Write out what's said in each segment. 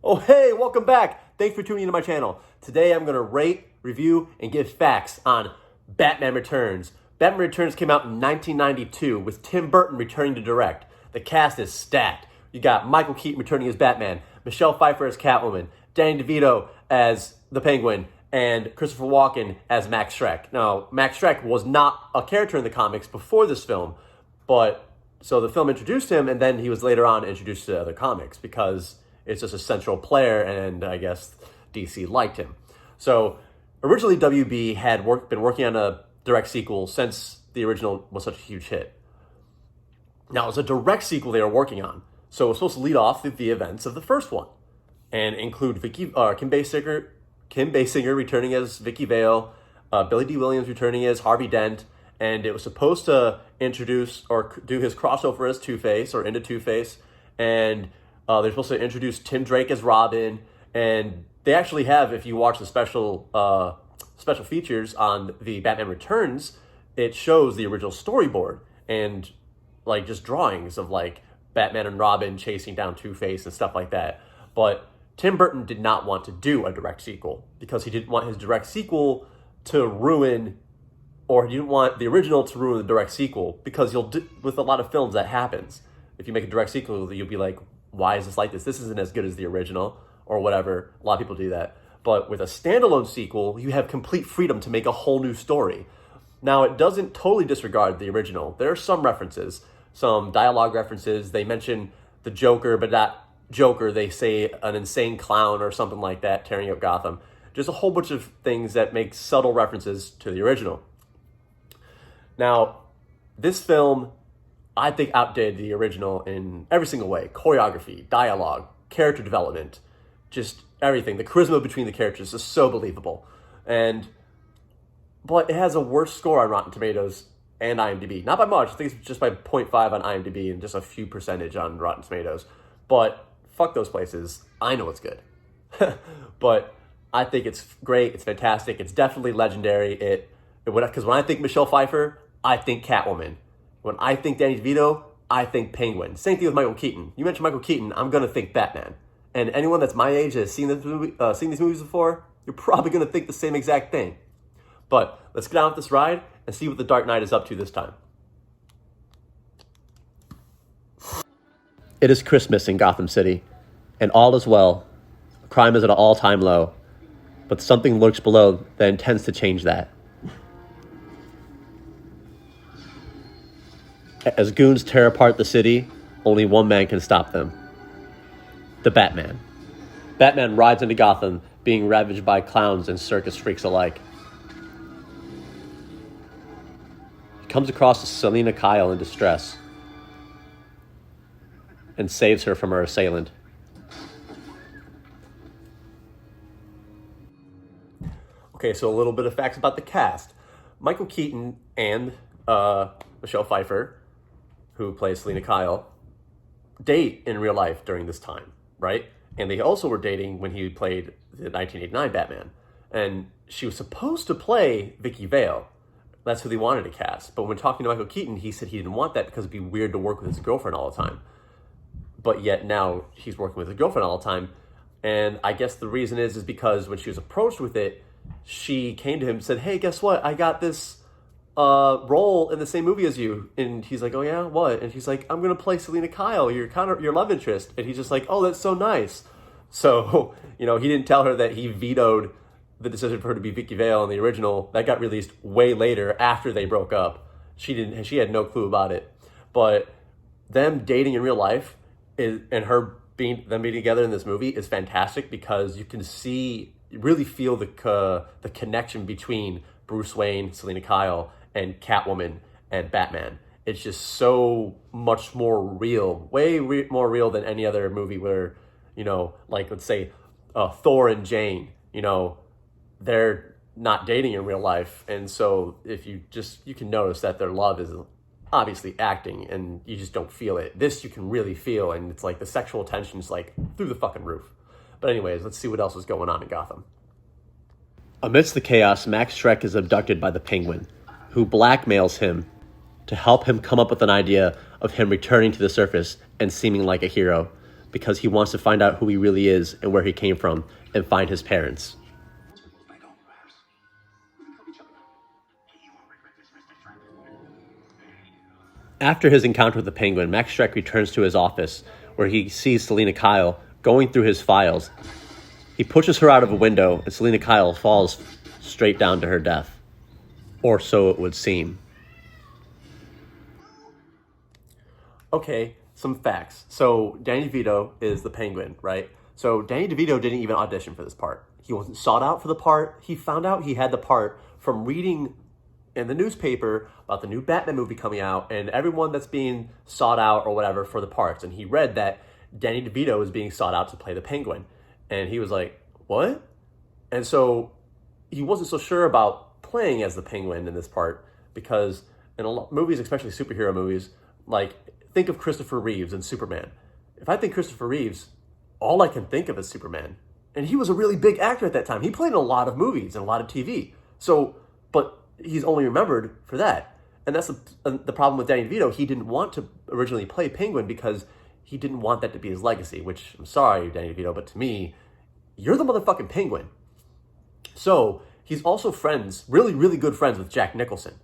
Oh, hey, welcome back. Thanks for tuning into my channel. Today I'm going to rate, review, and give facts on Batman Returns. Batman Returns came out in 1992 with Tim Burton returning to direct. The cast is stacked. You got Michael Keaton returning as Batman, Michelle Pfeiffer as Catwoman, Danny DeVito as the Penguin, and Christopher Walken as Max Schreck. Now, Max Schreck was not a character in the comics before this film, but so the film introduced him, and then he was later on introduced to other comics because it's just a central player, and I guess DC liked him. So originally WB had been working on a direct sequel since the original was such a huge hit. Now, it was a direct sequel they were working on, so it was supposed to lead off the events of the first one and include Kim Basinger returning as Vicky Vale, Billy D. Williams returning as Harvey Dent, and it was supposed to introduce or do his crossover as Two-Face or into Two-Face, and they're supposed to introduce Tim Drake as Robin, and they actually have, if you watch the special features on the Batman Returns, it shows the original storyboard and like just drawings of like Batman and Robin chasing down Two-Face and stuff like that. But Tim Burton did not want to do a direct sequel because he didn't want his direct sequel to ruin, or he didn't want the original to ruin the direct sequel, because with a lot of films that happens. If you make a direct sequel, you'll be like, why is this like this? This isn't as good as the original, or whatever. A lot of people do that. But with a standalone sequel, you have complete freedom to make a whole new story. Now, it doesn't totally disregard the original. There are some references, some dialogue references. They mention the Joker, but not Joker. They say an insane clown or something like that, tearing up Gotham. Just a whole bunch of things that make subtle references to the original. Now, this film, I think, outdid the original in every single way. Choreography, dialogue, character development, just everything. The charisma between the characters is so believable. But it has a worse score on Rotten Tomatoes and IMDb. Not by much. I think it's just by 0.5 on IMDb and just a few percentage on Rotten Tomatoes. But fuck those places. I know it's good. But I think it's great. It's fantastic. It's definitely legendary. Because when I think Michelle Pfeiffer, I think Catwoman. When I think Danny DeVito, I think Penguin. Same thing with Michael Keaton. You mentioned Michael Keaton, I'm going to think Batman. And anyone that's my age that has seen these movies before, you're probably going to think the same exact thing. But let's get on with this ride and see what the Dark Knight is up to this time. It is Christmas in Gotham City, and all is well. Crime is at an all-time low, but something lurks below that intends to change that. As goons tear apart the city, only one man can stop them. The Batman. Batman rides into Gotham, being ravaged by clowns and circus freaks alike. He comes across Selina Kyle in distress and saves her from her assailant. Okay, so a little bit of facts about the cast. Michael Keaton and Michelle Pfeiffer, who plays Selina Kyle, date in real life during this time, right? And they also were dating when he played the 1989 Batman. And she was supposed to play Vicky Vale. That's who they wanted to cast. But when talking to Michael Keaton, he said he didn't want that because it'd be weird to work with his girlfriend all the time. But yet now he's working with his girlfriend all the time. And I guess the reason is because when she was approached with it, she came to him and said, hey, guess what? I got this role in the same movie as you. And he's like, oh yeah, what? And she's like, I'm going to play Selina Kyle, your love interest. And he's just like, oh, that's so nice. So, he didn't tell her that he vetoed the decision for her to be Vicky Vale in the original. That got released way later after they broke up. She had no clue about it. But them dating in real life and them being together in this movie is fantastic because you can really feel the connection between Bruce Wayne, Selina Kyle, and Catwoman and Batman. It's just so much more real, more real than any other movie where, like let's say Thor and Jane, they're not dating in real life. And so if you can notice that their love is obviously acting and you just don't feel it. This you can really feel, and it's like the sexual tension is like through the fucking roof. But anyways, let's see what else is going on in Gotham. Amidst the chaos, Max Schreck is abducted by the Penguin, who blackmails him to help him come up with an idea of him returning to the surface and seeming like a hero, because he wants to find out who he really is and where he came from and find his parents. After his encounter with the Penguin, Max Schreck returns to his office where he sees Selina Kyle going through his files. He pushes her out of a window and Selina Kyle falls straight down to her death. Or so it would seem. Okay, some facts. So Danny DeVito is the Penguin, right? So Danny DeVito didn't even audition for this part. He wasn't sought out for the part. He found out he had the part from reading in the newspaper about the new Batman movie coming out and everyone that's being sought out or whatever for the parts. And he read that Danny DeVito is being sought out to play the Penguin. And he was like, what? And so he wasn't so sure about playing as the Penguin in this part because in a lot movies, especially superhero movies, like think of Christopher Reeves and Superman. If I think Christopher Reeves, all I can think of is Superman. And he was a really big actor at that time. He played in a lot of movies and a lot of TV. So, but he's only remembered for that. And that's the problem with Danny DeVito. He didn't want to originally play Penguin because he didn't want that to be his legacy, which I'm sorry, Danny DeVito, but to me, you're the motherfucking Penguin. So he's also friends, really, really good friends with Jack Nicholson.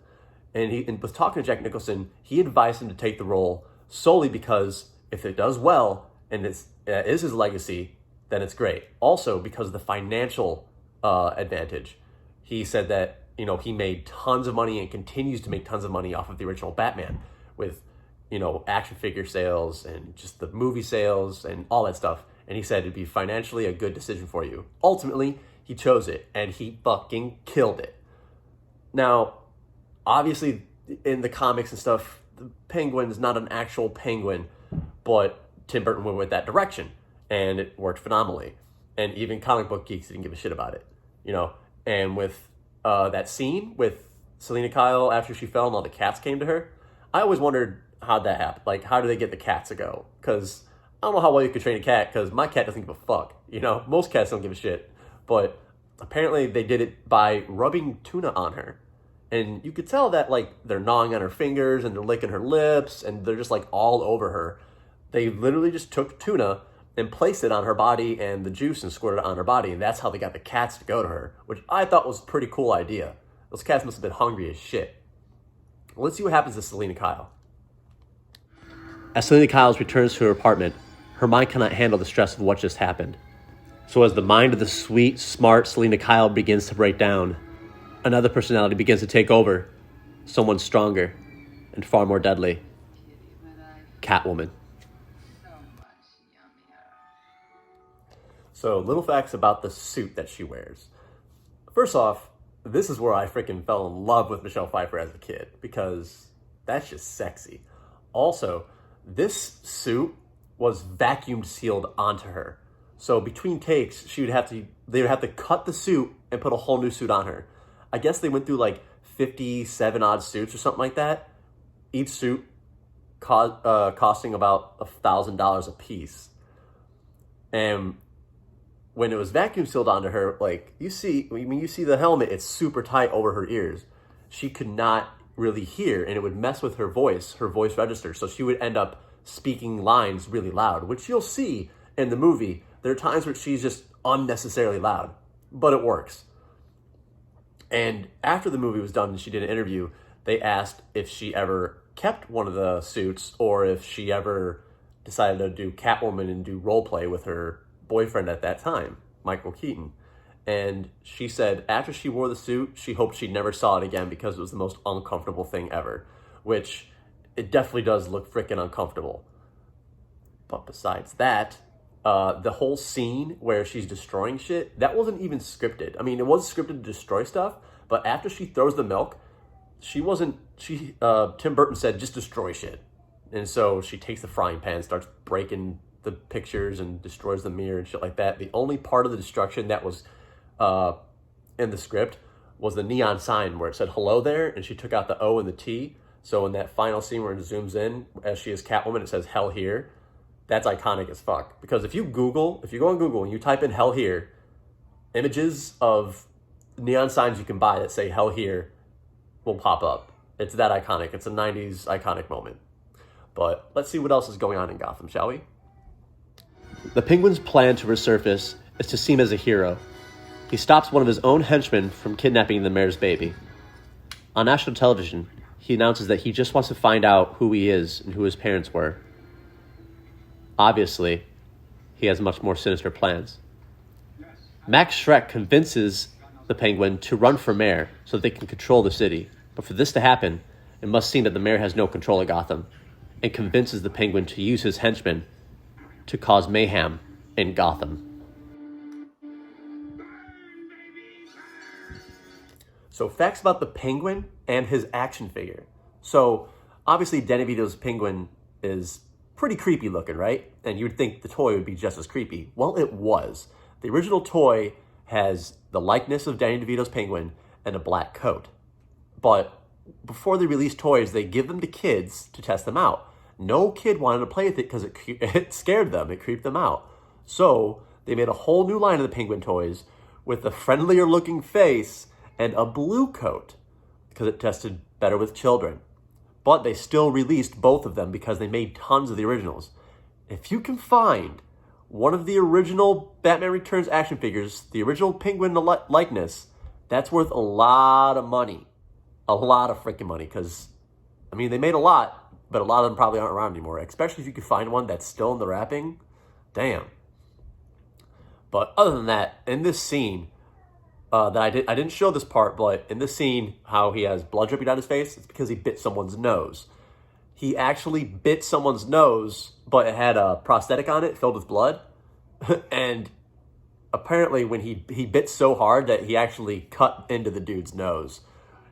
And with talking to Jack Nicholson, he advised him to take the role solely because if it does well and it is his legacy, then it's great. Also because of the financial advantage. He said that, you know, he made tons of money and continues to make tons of money off of the original Batman with, you know, action figure sales and just the movie sales and all that stuff. And he said it'd be financially a good decision for you. Ultimately, he chose it and he fucking killed it. Now, obviously, in the comics and stuff, the Penguin is not an actual penguin, but Tim Burton went with that direction and it worked phenomenally. And even comic book geeks didn't give a shit about it, you know. And with that scene with Selina Kyle after she fell and all the cats came to her, I always wondered how'd that happen. Like, how do they get the cats to go? Because I don't know how well you could train a cat, because my cat doesn't give a fuck. You know, most cats don't give a shit. But apparently they did it by rubbing tuna on her. And you could tell that, like, they're gnawing on her fingers and they're licking her lips and they're just, like, all over her. They literally just took tuna and placed it on her body and the juice and squirted it on her body. And that's how they got the cats to go to her, which I thought was a pretty cool idea. Those cats must have been hungry as shit. Well, let's see what happens to Selina Kyle. As Selina Kyle returns to her apartment, her mind cannot handle the stress of what just happened. So as the mind of the sweet, smart Selina Kyle begins to break down, another personality begins to take over. Someone stronger and far more deadly. Catwoman. So, little facts about the suit that she wears. First off, this is where I freaking fell in love with Michelle Pfeiffer as a kid, because that's just sexy. Also, this suit was vacuum sealed onto her. So between takes, they would have to cut the suit and put a whole new suit on her. I guess they went through like 57 odd suits or something like that. Each suit costing about $1,000 a piece. And when it was vacuum sealed onto her, like you see the helmet, it's super tight over her ears. She could not really hear, and it would mess with her voice register. So she would end up speaking lines really loud, which you'll see in the movie. There are times where she's just unnecessarily loud, but it works. And after the movie was done and she did an interview, they asked if she ever kept one of the suits or if she ever decided to do Catwoman and do role play with her boyfriend at that time, Michael Keaton. And she said after she wore the suit, she hoped she never saw it again because it was the most uncomfortable thing ever, which it definitely does look freaking uncomfortable. But besides that, the whole scene where she's destroying shit, that wasn't even scripted. I mean, it was scripted to destroy stuff, but after she throws the milk, Tim Burton said, just destroy shit. And so she takes the frying pan, starts breaking the pictures and destroys the mirror and shit like that. The only part of the destruction that was in the script was the neon sign where it said hello there, and she took out the O and the T. So in that final scene where it zooms in, as she is Catwoman, it says hell here. That's iconic as fuck. Because if you go on Google and you type in hell here, images of neon signs you can buy that say hell here will pop up. It's that iconic. It's a 90s iconic moment. But let's see what else is going on in Gotham, shall we? The Penguin's plan to resurface is to seem as a hero. He stops one of his own henchmen from kidnapping the mayor's baby. On national television, he announces that he just wants to find out who he is and who his parents were. Obviously, he has much more sinister plans. Max Schreck convinces the Penguin to run for mayor so that they can control the city. But for this to happen, it must seem that the mayor has no control of Gotham, and convinces the Penguin to use his henchmen to cause mayhem in Gotham. So facts about the Penguin and his action figure. So obviously Danny DeVito's Penguin is pretty creepy looking, right? And you would think the toy would be just as creepy. Well, it was. The original toy has the likeness of Danny DeVito's Penguin and a black coat. But before they release toys, they give them to kids to test them out. No kid wanted to play with it because it scared them. It creeped them out. So they made a whole new line of the Penguin toys with a friendlier looking face and a blue coat because it tested better with children. But they still released both of them because they made tons of the originals. If you can find one of the original Batman Returns action figures, the original Penguin likeness, that's worth a lot of money. A lot of freaking money because, I mean, they made a lot, but a lot of them probably aren't around anymore, especially if you could find one that's still in the wrapping. Damn. But other than that, in this scene, I didn't show this part, but in this scene, how he has blood dripping down his face, it's because he bit someone's nose. He actually bit someone's nose, but it had a prosthetic on it filled with blood. And apparently when he bit so hard that he actually cut into the dude's nose.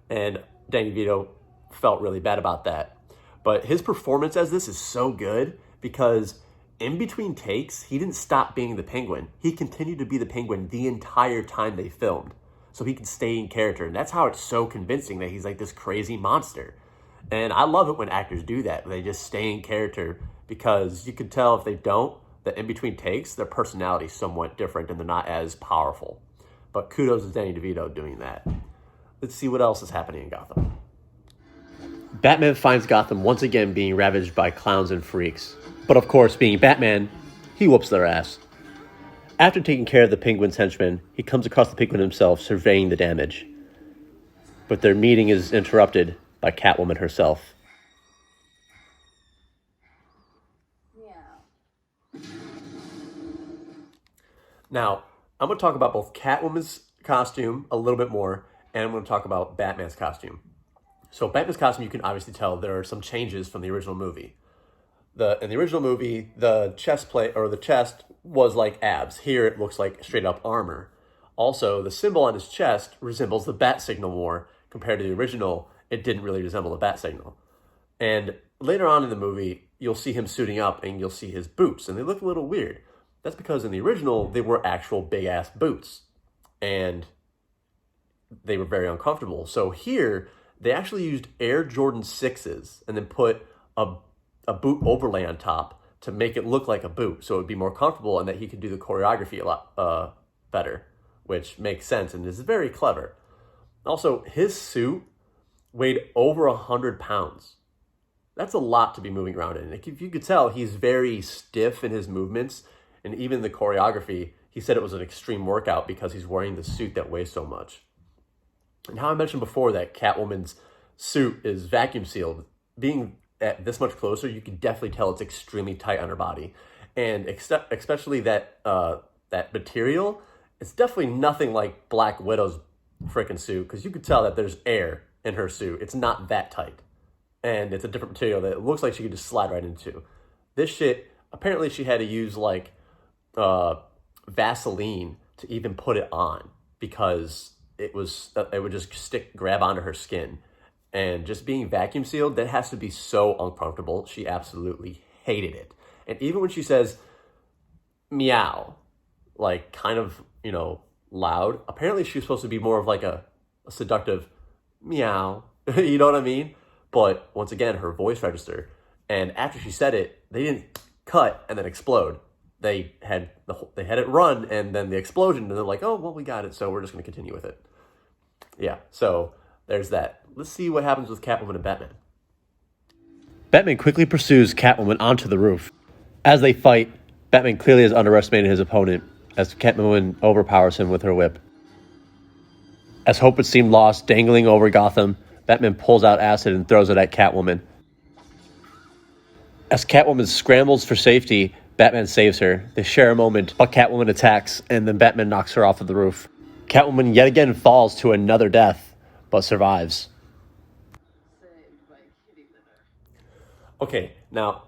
And Danny DeVito felt really bad about that. But his performance as this is so good because in between takes, he didn't stop being the Penguin. He continued to be the Penguin the entire time they filmed. So he could stay in character. And that's how it's so convincing that he's like this crazy monster. And I love it when actors do that. They just stay in character because you can tell if they don't, that in between takes, their personality is somewhat different and they're not as powerful. But kudos to Danny DeVito doing that. Let's see what else is happening in Gotham. Batman finds Gotham once again being ravaged by clowns and freaks. But of course, being Batman, he whoops their ass. After taking care of the Penguin's henchmen, he comes across the Penguin himself, surveying the damage. But their meeting is interrupted by Catwoman herself. Yeah. Now, I'm going to talk about both Catwoman's costume a little bit more, and I'm going to talk about Batman's costume. So Batman's costume, you can obviously tell there are some changes from the original movie. In the original movie, the chest plate or the chest was like abs. Here it looks like straight up armor. Also, the symbol on his chest resembles the bat signal more compared to the original. It didn't really resemble the bat signal. And later on in the movie, you'll see him suiting up and you'll see his boots and they look a little weird. That's because in the original, they were actual big ass boots and they were very uncomfortable. So here, they actually used Air Jordan 6s and then put a boot overlay on top to make it look like a boot so it would be more comfortable and that he could do the choreography a lot better, which makes sense and is very clever. Also, his suit weighed over 100 pounds. That's a lot to be moving around in. If you could tell, he's very stiff in his movements and even the choreography, he said it was an extreme workout because he's wearing the suit that weighs so much. And how I mentioned before that Catwoman's suit is vacuum sealed, being at this much closer, you can definitely tell it's extremely tight on her body. And especially that material, it's definitely nothing like Black Widow's freaking suit because you could tell that there's air in her suit. It's not that tight. And it's a different material that it looks like she could just slide right into. This shit, apparently she had to use like Vaseline to even put it on because it would just grab onto her skin. And just being vacuum sealed, that has to be so uncomfortable. She absolutely hated it. And even when she says meow, like kind of, loud, apparently she was supposed to be more of like a seductive meow. You know what I mean? But once again, her voice register. And after she said it, they didn't cut and then explode. They had it run and then the explosion. And they're like, oh, well, we got it. So we're just going to continue with it. Yeah, so there's that. Let's see what happens with Catwoman and Batman. Batman quickly pursues Catwoman onto the roof. As they fight, Batman clearly has underestimated his opponent as Catwoman overpowers him with her whip. As hope would seem lost, dangling over Gotham, Batman pulls out acid and throws it at Catwoman. As Catwoman scrambles for safety, Batman saves her. They share a moment, but Catwoman attacks, and then Batman knocks her off of the roof. Catwoman yet again falls to another death, but survives. Okay, now,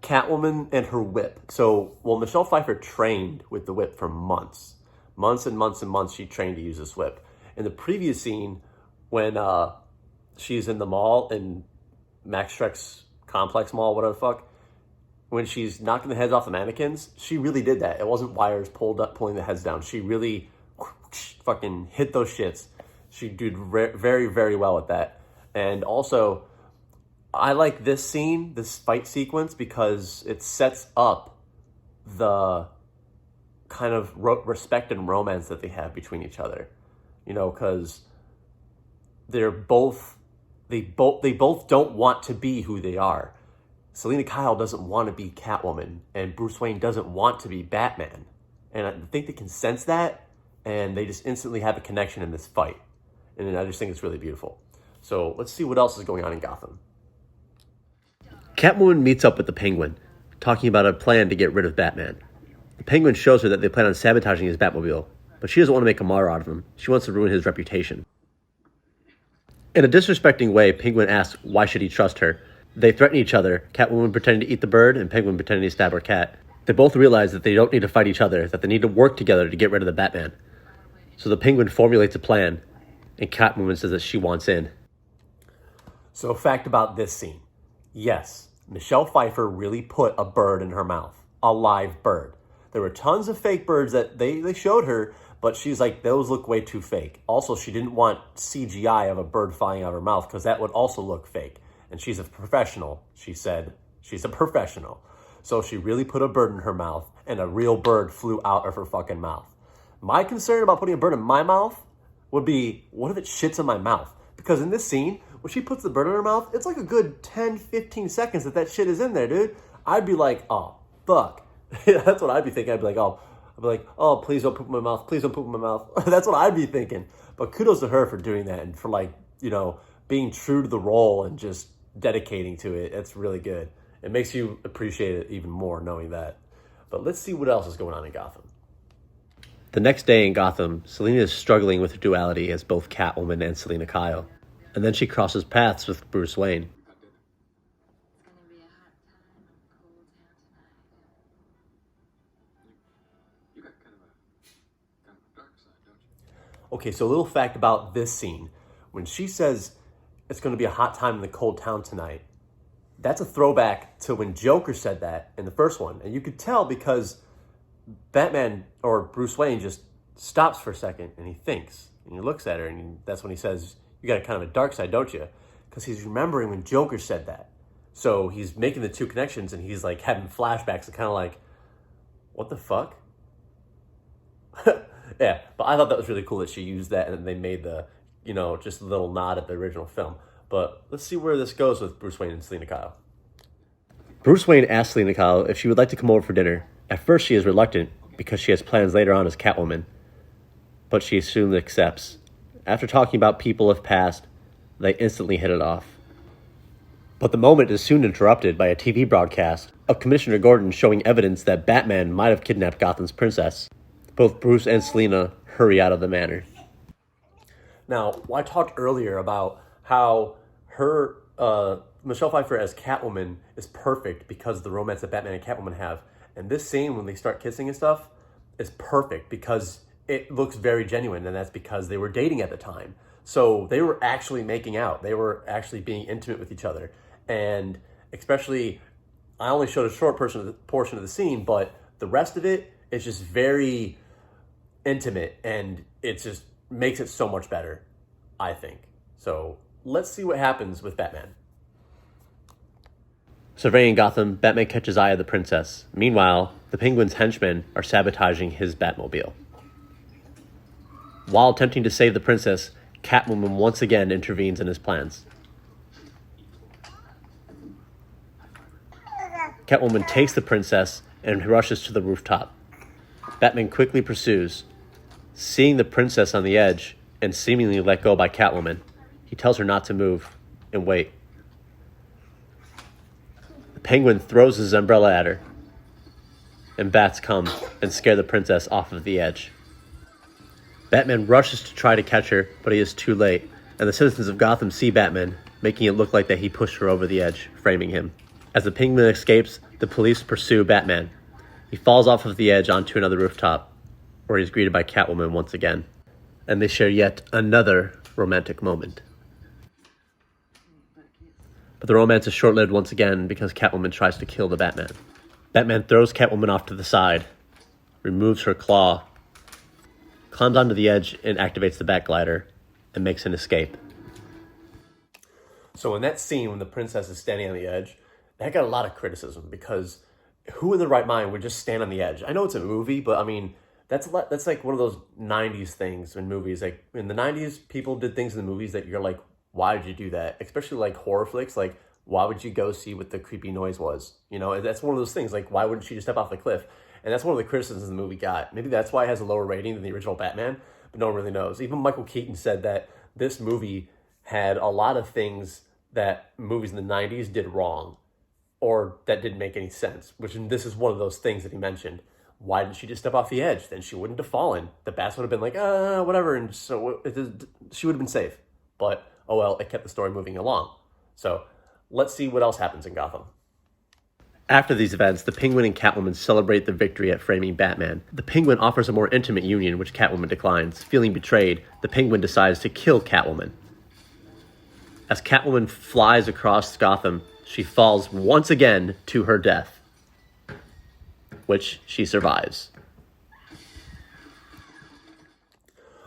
Catwoman and her whip. So, Michelle Pfeiffer trained with the whip for months. Months and months and months she trained to use this whip. In the previous scene, when she's in the mall, in Max Shrek's complex mall, whatever the fuck, when she's knocking the heads off the mannequins, she really did that. It wasn't wires pulling the heads down. She really fucking hit those shits. She did very, very well with that. And also, I like this scene, this fight sequence, because it sets up the kind of respect and romance that they have between each other. You know, because they both don't want to be who they are. Selina Kyle doesn't want to be Catwoman, and Bruce Wayne doesn't want to be Batman. And I think they can sense that, and they just instantly have a connection in this fight. And I just think it's really beautiful. So let's see what else is going on in Gotham. Catwoman meets up with the Penguin, talking about a plan to get rid of Batman. The Penguin shows her that they plan on sabotaging his Batmobile, but she doesn't want to make a martyr out of him. She wants to ruin his reputation. In a disrespecting way, Penguin asks why should he trust her. They threaten each other, Catwoman pretending to eat the bird and Penguin pretending to stab her cat. They both realize that they don't need to fight each other, that they need to work together to get rid of the Batman. So the Penguin formulates a plan, and Catwoman says that she wants in. So a fact about this scene. Yes, Michelle Pfeiffer really put a bird in her mouth. A live bird. There were tons of fake birds that they showed her, but she's like, those look way too fake. Also, she didn't want CGI of a bird flying out of her mouth because that would also look fake. And she's a professional, she said. She's a professional. So she really put a bird in her mouth, and a real bird flew out of her fucking mouth. My concern about putting a bird in my mouth would be, what if it shits in my mouth? Because in this scene, when she puts the bird in her mouth, it's like a good 10, 15 seconds that shit is in there, dude. I'd be like, oh, fuck. That's what I'd be thinking. I'd be like, oh, please don't poop in my mouth. Please don't poop in my mouth. That's what I'd be thinking. But kudos to her for doing that and for, like, you know, being true to the role and just dedicating to it. It's really good. It makes you appreciate it even more knowing that. But let's see what else is going on in Gotham. The next day in Gotham, Selina is struggling with her duality as both Catwoman and Selina Kyle. And then she crosses paths with Bruce Wayne. Okay, so a little fact about this scene. When she says it's going to be a hot time in the cold town tonight, that's a throwback to when Joker said that in the first one. And you could tell because Batman, or Bruce Wayne, just stops for a second and he thinks. And he looks at her and that's when he says, you got a kind of a dark side, don't you? Because he's remembering when Joker said that. So he's making the two connections and he's like having flashbacks and kind of like, what the fuck? Yeah, but I thought that was really cool that she used that and they made the, you know, just a little nod at the original film. But let's see where this goes with Bruce Wayne and Selina Kyle. Bruce Wayne asks Selina Kyle if she would like to come over for dinner. At first she is reluctant because she has plans later on as Catwoman, but she soon accepts. After talking about people of past, they instantly hit it off. But the moment is soon interrupted by a TV broadcast of Commissioner Gordon showing evidence that Batman might have kidnapped Gotham's princess. Both Bruce and Selina hurry out of the manor. Now, I talked earlier about how her Michelle Pfeiffer as Catwoman is perfect because of the romance that Batman and Catwoman have. And this scene, when they start kissing and stuff, is perfect because it looks very genuine, and that's because they were dating at the time. So they were actually making out. They were actually being intimate with each other. And especially, I only showed a short portion of the scene, but the rest of it is just very intimate, and it just makes it so much better, I think. So let's see what happens with Batman. Surveying Gotham, Batman catches eye of the princess. Meanwhile, the Penguin's henchmen are sabotaging his Batmobile. While attempting to save the princess, Catwoman once again intervenes in his plans. Catwoman takes the princess and rushes to the rooftop. Batman quickly pursues. Seeing the princess on the edge and seemingly let go by Catwoman, he tells her not to move and wait. The Penguin throws his umbrella at her, and bats come and scare the princess off of the edge. Batman rushes to try to catch her, but he is too late, and the citizens of Gotham see Batman, making it look like that he pushed her over the edge, framing him. As the Penguin escapes, the police pursue Batman. He falls off of the edge onto another rooftop, where he's greeted by Catwoman once again, and they share yet another romantic moment. But the romance is short-lived once again because Catwoman tries to kill the Batman. Batman throws Catwoman off to the side, removes her claw, climbs onto the edge and activates the Bat Glider, and makes an escape. So in that scene when the princess is standing on the edge, that got a lot of criticism because who in their right mind would just stand on the edge? I know it's a movie, but I mean, that's like one of those 90s things in movies. Like in the 90s, people did things in the movies that you're like, why did you do that? Especially like horror flicks, like why would you go see what the creepy noise was? You know, that's one of those things, like why wouldn't she just step off the cliff? And that's one of the criticisms the movie got. Maybe that's why it has a lower rating than the original Batman, but no one really knows. Even Michael Keaton said that this movie had a lot of things that movies in the 90s did wrong or that didn't make any sense, which this is one of those things that he mentioned. Why didn't she just step off the edge? Then she wouldn't have fallen. The bats would have been like, whatever, and so she would have been safe. But, oh well, it kept the story moving along. So let's see what else happens in Gotham. After these events, the Penguin and Catwoman celebrate the victory at framing Batman. The Penguin offers a more intimate union, which Catwoman declines. Feeling betrayed, the Penguin decides to kill Catwoman. As Catwoman flies across Gotham, she falls once again to her death, which she survives.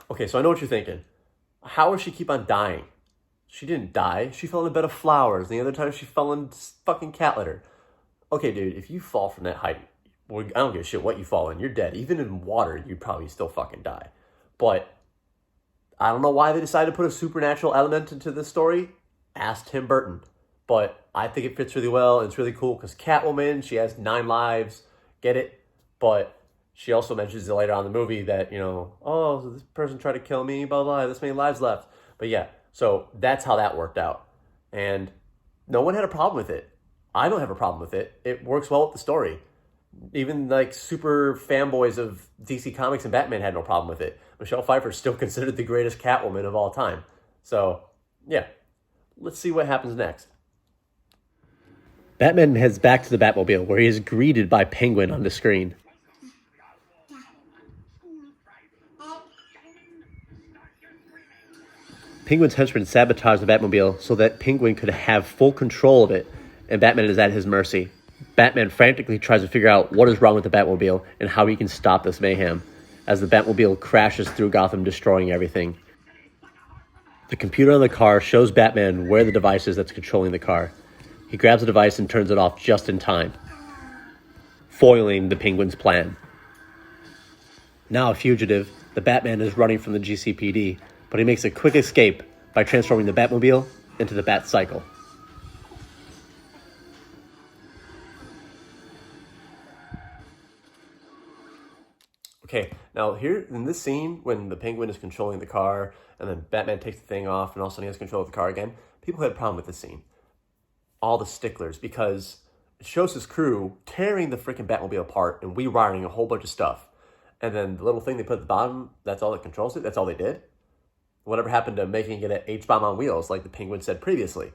Okay, so I know what you're thinking. How does she keep on dying? She didn't die. She fell in a bed of flowers. The other time she fell in fucking cat litter. Okay, dude, if you fall from that height, well, I don't give a shit what you fall in. You're dead. Even in water, you'd probably still fucking die. But I don't know why they decided to put a supernatural element into this story. Ask Tim Burton. But I think it fits really well. And it's really cool because Catwoman, she has 9 lives. Get it? But she also mentions it later on in the movie that, you know, oh, so this person tried to kill me, blah, blah, this many lives left. But yeah, so that's how that worked out. And no one had a problem with it. I don't have a problem with it. It works well with the story. Even like super fanboys of DC Comics and Batman had no problem with it. Michelle Pfeiffer is still considered the greatest Catwoman of all time. So, yeah. Let's see what happens next. Batman heads back to the Batmobile, where he is greeted by Penguin on the screen. Penguin's henchmen sabotage the Batmobile so that Penguin could have full control of it, and Batman is at his mercy. Batman frantically tries to figure out what is wrong with the Batmobile and how he can stop this mayhem, as the Batmobile crashes through Gotham, destroying everything. The computer on the car shows Batman where the device is that's controlling the car. He grabs the device and turns it off just in time, foiling the Penguin's plan. Now a fugitive, the Batman is running from the GCPD, but he makes a quick escape by transforming the Batmobile into the Bat-Cycle. Okay, now here in this scene, when the Penguin is controlling the car, and then Batman takes the thing off, and all of a sudden he has control of the car again, people had a problem with this scene. All the sticklers, because it shows his crew tearing the freaking Batmobile apart and rewiring a whole bunch of stuff. And then the little thing they put at the bottom, that's all that controls it? That's all they did? Whatever happened to making it an H-bomb on wheels, like the Penguin said previously?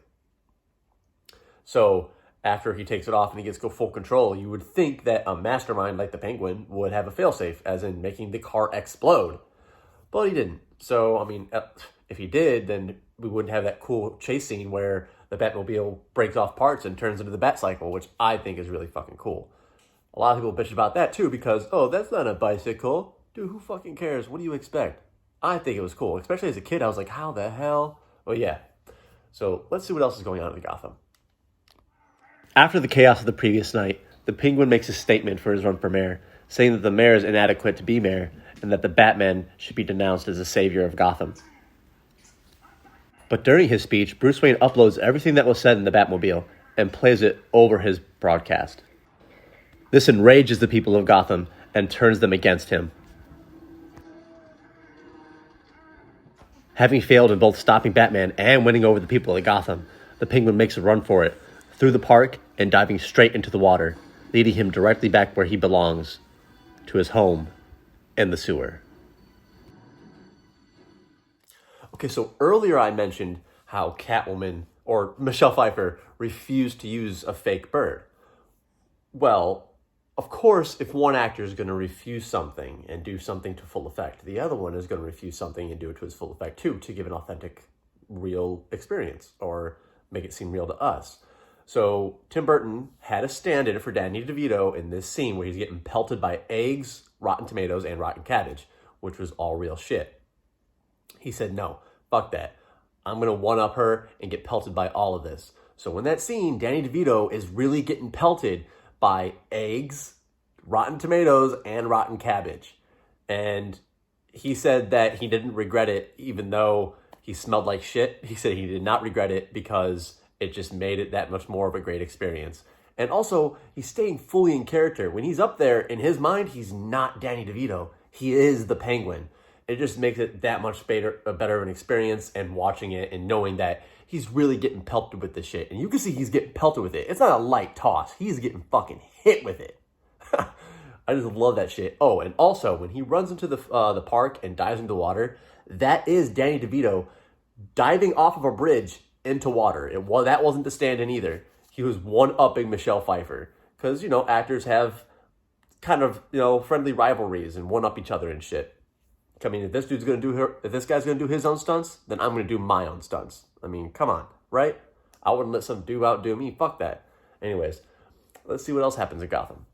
So after he takes it off and he gets full control, you would think that a mastermind like the Penguin would have a failsafe, as in making the car explode. But he didn't. So, I mean, if he did, then we wouldn't have that cool chase scene where the Batmobile breaks off parts and turns into the Bat-Cycle, which I think is really fucking cool. A lot of people bitch about that too because, oh, that's not a bicycle. Dude, who fucking cares? What do you expect? I think it was cool. Especially as a kid, I was like, how the hell? Well, yeah. So let's see what else is going on in Gotham. After the chaos of the previous night, the Penguin makes a statement for his run for mayor, saying that the mayor is inadequate to be mayor and that the Batman should be denounced as the savior of Gotham. But during his speech, Bruce Wayne uploads everything that was said in the Batmobile and plays it over his broadcast. This enrages the people of Gotham and turns them against him. Having failed in both stopping Batman and winning over the people of Gotham, the Penguin makes a run for it, through the park and diving straight into the water, leading him directly back where he belongs, to his home in the sewer. Okay, so earlier I mentioned how Catwoman, or Michelle Pfeiffer, refused to use a fake bird. Well, of course, if one actor is going to refuse something and do something to full effect, the other one is going to refuse something and do it to its full effect too, to give an authentic, real experience or make it seem real to us. So Tim Burton had a stand-in for Danny DeVito in this scene where he's getting pelted by eggs, rotten tomatoes, and rotten cabbage, which was all real shit. He said, no, fuck that. I'm going to one-up her and get pelted by all of this. So in that scene, Danny DeVito is really getting pelted by eggs, rotten tomatoes, and rotten cabbage. And he said that he didn't regret it, even though he smelled like shit. He said he did not regret it because it just made it that much more of a great experience. And also, he's staying fully in character. When he's up there, in his mind, he's not Danny DeVito. He is the Penguin. It just makes it that much better of an experience, and watching it and knowing that he's really getting pelted with this shit. And you can see he's getting pelted with it. It's not a light toss. He's getting fucking hit with it. I just love that shit. Oh, and also, when he runs into the park and dives into the water, that is Danny DeVito diving off of a bridge into water. That wasn't the stand-in either. He was one-upping Michelle Pfeiffer. Because, actors have kind of, friendly rivalries and one-up each other and shit. I mean, if this guy's gonna do his own stunts, then I'm gonna do my own stunts. I mean, come on, right? I wouldn't let some dude outdo me. Fuck that. Anyways, let's see what else happens in Gotham.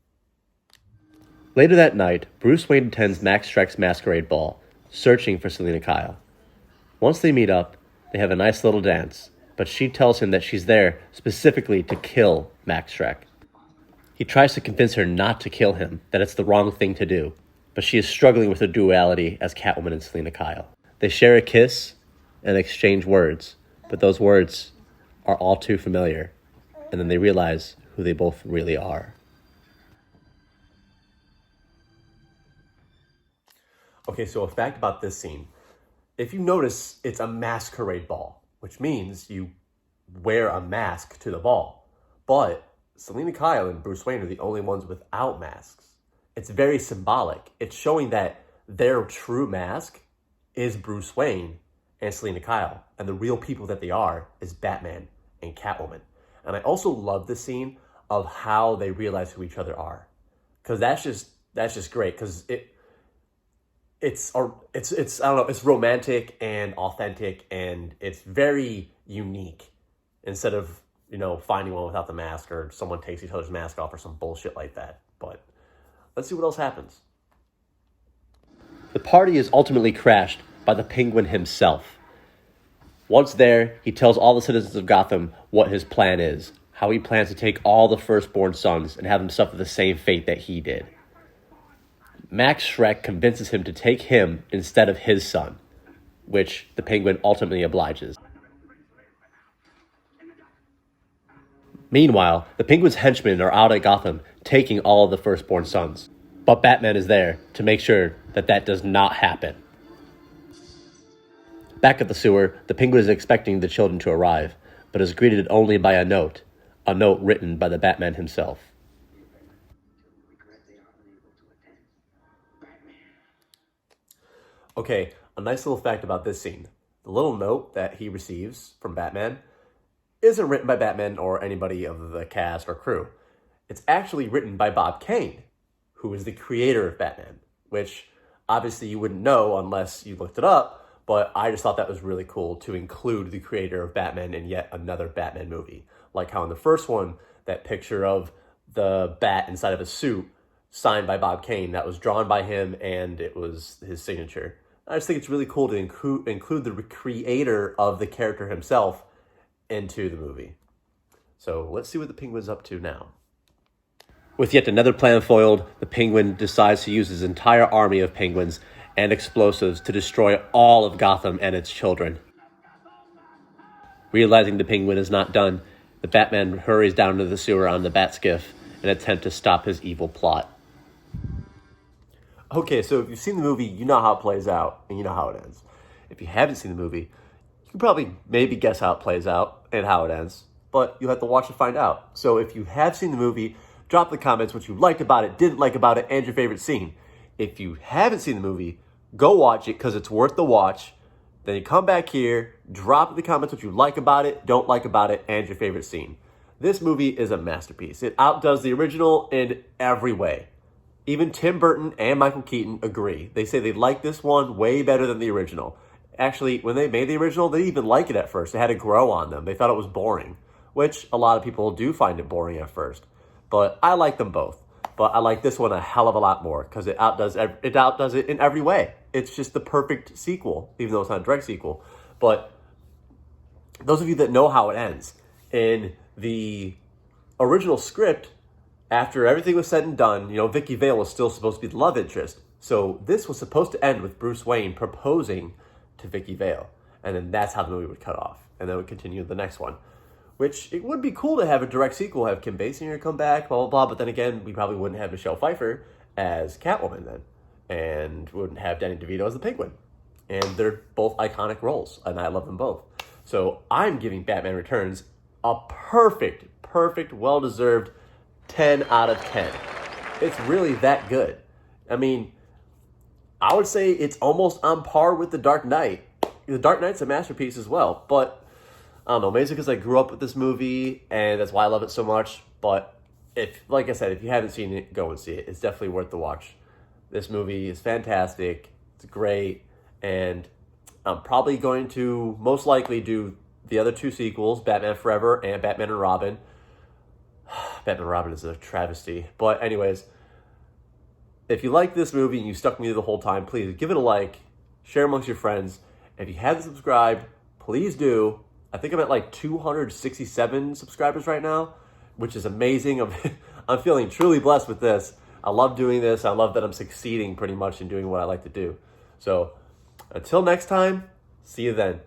Later that night, Bruce Wayne attends Max Shreck's masquerade ball, searching for Selina Kyle. Once they meet up, they have a nice little dance, but she tells him that she's there specifically to kill Max Shreck. He tries to convince her not to kill him, that it's the wrong thing to do, but she is struggling with her duality as Catwoman and Selina Kyle. They share a kiss and exchange words, but those words are all too familiar, and then they realize who they both really are. Okay, so a fact about this scene. If you notice, it's a masquerade ball, which means you wear a mask to the ball. But Selina Kyle and Bruce Wayne are the only ones without masks. It's very symbolic. It's showing that their true mask is Bruce Wayne and Selina Kyle. And the real people that they are is Batman and Catwoman. And I also love the scene of how they realize who each other are. Because that's just great. Because it's I don't know, it's romantic and authentic, and it's very unique. Instead of, finding one without the mask, or someone takes each other's mask off or some bullshit like that. But let's see what else happens. The party is ultimately crashed by the Penguin himself. Once there, he tells all the citizens of Gotham what his plan is, how he plans to take all the firstborn sons and have them suffer the same fate that he did. Max Shreck convinces him to take him instead of his son, which the Penguin ultimately obliges. Meanwhile, the Penguin's henchmen are out at Gotham, taking all of the firstborn sons. But Batman is there to make sure that does not happen. Back at the sewer, the Penguin is expecting the children to arrive, but is greeted only by a note written by the Batman himself. Okay, a nice little fact about this scene. The little note that he receives from Batman isn't written by Batman or anybody of the cast or crew. It's actually written by Bob Kane, who is the creator of Batman, which obviously you wouldn't know unless you looked it up, but I just thought that was really cool to include the creator of Batman in yet another Batman movie. Like how in the first one, that picture of the bat inside of a suit signed by Bob Kane, that was drawn by him and it was his signature. I just think it's really cool to include the creator of the character himself into the movie. So let's see what the Penguin's up to now. With yet another plan foiled, the Penguin decides to use his entire army of penguins and explosives to destroy all of Gotham and its children. Realizing the Penguin is not done, the Batman hurries down to the sewer on the bat skiff an attempt to stop his evil plot. Okay, so if you've seen the movie, you know how it plays out, and you know how it ends. If you haven't seen the movie, you can probably maybe guess how it plays out and how it ends, but you have to watch to find out. So if you have seen the movie, drop in the comments what you liked about it, didn't like about it, and your favorite scene. If you haven't seen the movie, go watch it because it's worth the watch. Then you come back here, drop in the comments what you like about it, don't like about it, and your favorite scene. This movie is a masterpiece. It outdoes the original in every way. Even Tim Burton and Michael Keaton agree. They say they like this one way better than the original. Actually, when they made the original, they didn't even like it at first. It had to grow on them. They thought it was boring, which a lot of people do find it boring at first. But I like them both. But I like this one a hell of a lot more because it outdoes it in every way. It's just the perfect sequel, even though it's not a direct sequel. But those of you that know how it ends, in the original script, after everything was said and done, Vicky Vale was still supposed to be the love interest. So this was supposed to end with Bruce Wayne proposing to Vicky Vale. And then that's how the movie would cut off. And then it would continue to the next one. Which, it would be cool to have a direct sequel, have Kim Basinger come back, blah, blah, blah. But then again, we probably wouldn't have Michelle Pfeiffer as Catwoman then. And we wouldn't have Danny DeVito as the Penguin. And they're both iconic roles. And I love them both. So I'm giving Batman Returns a perfect, well-deserved 10 out of 10. It's really that good. I mean, I would say it's almost on par with The Dark Knight. The Dark Knight's a masterpiece as well, but I don't know, maybe it's because I grew up with this movie and that's why I love it so much. But like I said, if you haven't seen it, go and see it. It's definitely worth the watch. This movie is fantastic. It's great. And I'm probably going to most likely do the other two sequels, Batman Forever and Batman and Robin. Batman and Robin is a travesty. But anyways, if you like this movie and you stuck with me the whole time, please give it a like, share amongst your friends. If you haven't subscribed, please do. I think I'm at like 267 subscribers right now, which is amazing. I'm feeling truly blessed with this. I love doing this. I love that I'm succeeding pretty much in doing what I like to do. So until next time, see you then.